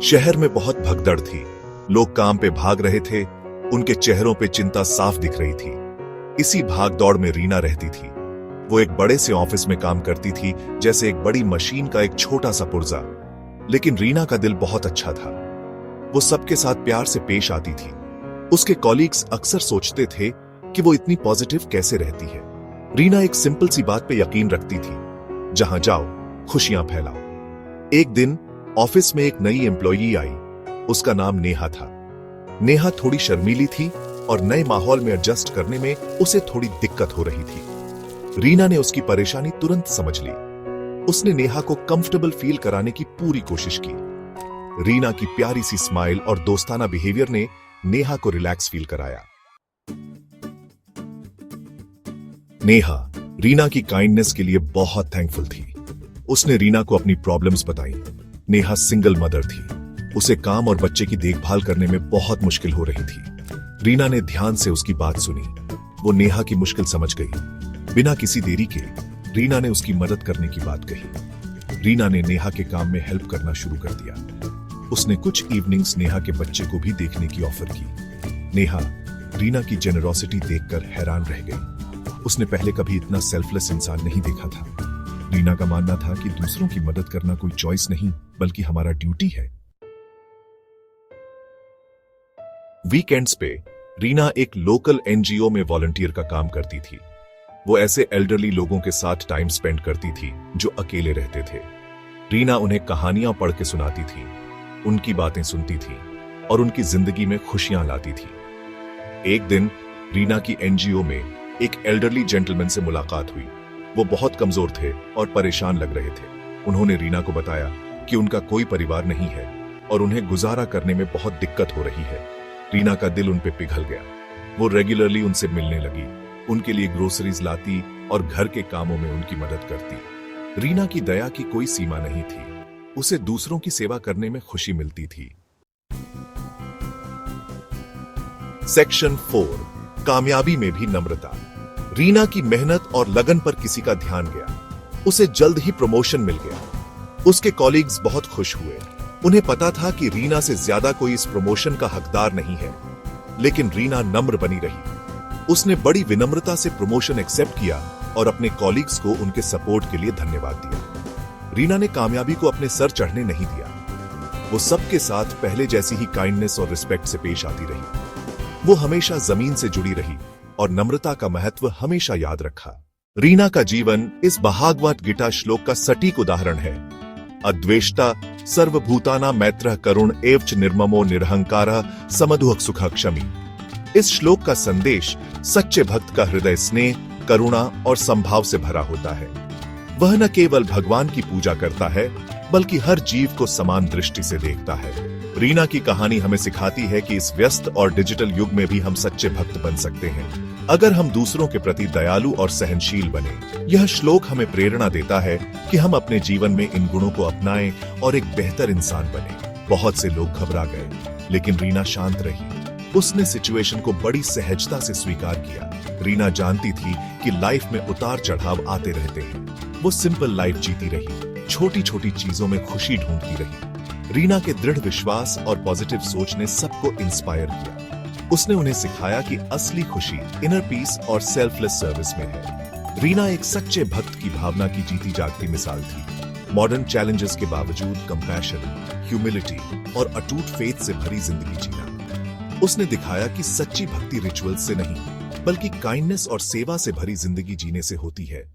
शहर में बहुत भगदड़ थी। लोग काम पे भाग रहे थे, उनके चेहरों पे चिंता साफ दिख रही थी। इसी भाग दौड़ में रीना रहती थी। वो एक बड़े से ऑफिस में काम करती थी, जैसे एक बड़ी मशीन का एक छोटा सा पुर्जा। लेकिन रीना का दिल बहुत अच्छा था। वो सबके साथ प्यार से पेश आती थी। उसके कॉलीग्स अक्सर सोचते थे कि वो इतनी पॉजिटिव कैसे रहती है। रीना एक सिंपल सी बात पे यकीन रखती थी, जहां जाओ खुशियां फैलाओ। एक दिन ऑफिस में एक नई एम्प्लॉई आई। उसका नाम नेहा था। नेहा थोड़ी शर्मीली थी और नए माहौल में एडजस्ट करने में उसे थोड़ी दिक्कत हो रही थी। रीना ने उसकी परेशानी तुरंत समझ ली। उसने नेहा को कंफर्टेबल फील कराने की पूरी कोशिश की। रीना की प्यारी सी स्माइल और दोस्ताना बिहेवियर ने नेहा को रिलैक्स फील कराया। नेहा रीना की काइंडनेस के लिए बहुत थैंकफुल थी। उसने रीना को अपनी प्रॉब्लम्स बताई। नेहा सिंगल मदर थी। उसे काम और बच्चे की देखभाल करने में बहुत मुश्किल हो रही थी। रीना ने ध्यान से उसकी बात सुनी। वो नेहा की मुश्किल समझ गई। बिना किसी देरी के रीना ने उसकी मदद करने की बात कही। रीना ने नेहा के काम में हेल्प करना शुरू कर दिया। उसने कुछ इवनिंग्स नेहा के बच्चे को भी देखने की ऑफर की। नेहा रीना की जेनरोसिटी देखकर हैरान रह गई। उसने पहले कभी इतना सेल्फलेस इंसान नहीं देखा था। रीना का मानना था कि दूसरों की मदद करना कोई चॉइस नहीं, बल्कि हमारा ड्यूटी है। वीकेंड्स पे रीना एक लोकल एनजीओ में वॉलंटियर का काम करती थी। वो ऐसे एल्डरली लोगों के साथ टाइम स्पेंड करती थी जो अकेले रहते थे। रीना उन्हें कहानियां पढ़ के सुनाती थी, उनकी बातें सुनती थी और उनकी जिंदगी में खुशियां लाती थी। एक दिन रीना की एनजीओ में एक एल्डरली जेंटलमैन से मुलाकात हुई। वो बहुत कमजोर थे और परेशान लग रहे थे। उन्होंने रीना को बताया कि उनका कोई परिवार नहीं है और उन्हें गुजारा करने में बहुत दिक्कत हो रही है। रीना का दिल उन पे पिघल गया। वो रेगुलरली उनसे मिलने लगी, उनके लिए ग्रोसरीज लाती और घर के कामों में उनकी मदद करती। रीना की दया की कोई सीमा नहीं थी। उसे दूसरों की सेवा करने में खुशी मिलती थी। सेक्शन 4, कामयाबी में भी नम्रता। रीना की मेहनत और लगन पर किसी का ध्यान गया। उसे जल्द ही प्रमोशन मिल गया। उसके कॉलीग्स बहुत खुश हुए। उन्हें पता था कि रीना से ज्यादा कोई इस प्रमोशन का हकदार नहीं है। लेकिन रीना नम्र बनी रही। उसने बड़ी विनम्रता से प्रमोशन एक्सेप्ट किया और अपने कॉलीग्स को उनके सपोर्ट के लिए धन्यवाद दिया। रीना ने कामयाबी को अपने सर चढ़ने नहीं दिया। वो सबके साथ पहले जैसी ही काइंडनेस और रिस्पेक्ट से पेश आती रही। वो हमेशा जमीन से जुड़ी रही और नम्रता का महत्व हमेशा याद रखा। रीना का जीवन इस भागवत गीता श्लोक का सटीक उदाहरण है। अद्वेष्टा सर्वभूताना मैत्रः करुण एवच निर्ममो निरहंकारः समदुःख सुखः क्षमी। इस श्लोक का संदेश सच्चे भक्त का हृदय स्नेह, करुणा और संभाव से भरा होता है। वह न केवल भगवान की पूजा करता है, बल्कि हर जीव को समान दृष्टि से देखता है। रीना की कहानी हमें सिखाती है कि इस व्यस्त और डिजिटल युग में भी हम सच्चे भक्त बन सकते हैं, अगर हम दूसरों के प्रति दयालु और सहनशील बने। यह श्लोक हमें प्रेरणा देता है कि हम अपने जीवन में इन गुणों को अपनाएं और एक बेहतर इंसान बने। बहुत से लोग घबरा गए, लेकिन रीना शांत रही। उसने सिचुएशन को बड़ी सहजता से स्वीकार किया। रीना जानती थी कि लाइफ में उतार चढ़ाव आते रहते हैं। वो सिंपल लाइफ जीती रही, छोटी छोटी चीजों में खुशी ढूंढती रही। रीना के दृढ़ विश्वास और पॉजिटिव सोच ने सबको इंस्पायर किया। उसने उन्हें सिखाया कि असली खुशी इनर पीस और सेल्फलेस सर्विस में है। रीना एक सच्चे भक्त की भावना की जीती जागती मिसाल थी। मॉडर्न चैलेंजेस के बावजूद कंपैशन, ह्यूमिलिटी और अटूट फेथ से भरी जिंदगी जीना। उसने दिखाया कि सच्ची भक्ति रिचुअल से नहीं, बल्कि काइंडनेस और सेवा से भरी जिंदगी जीने से होती है।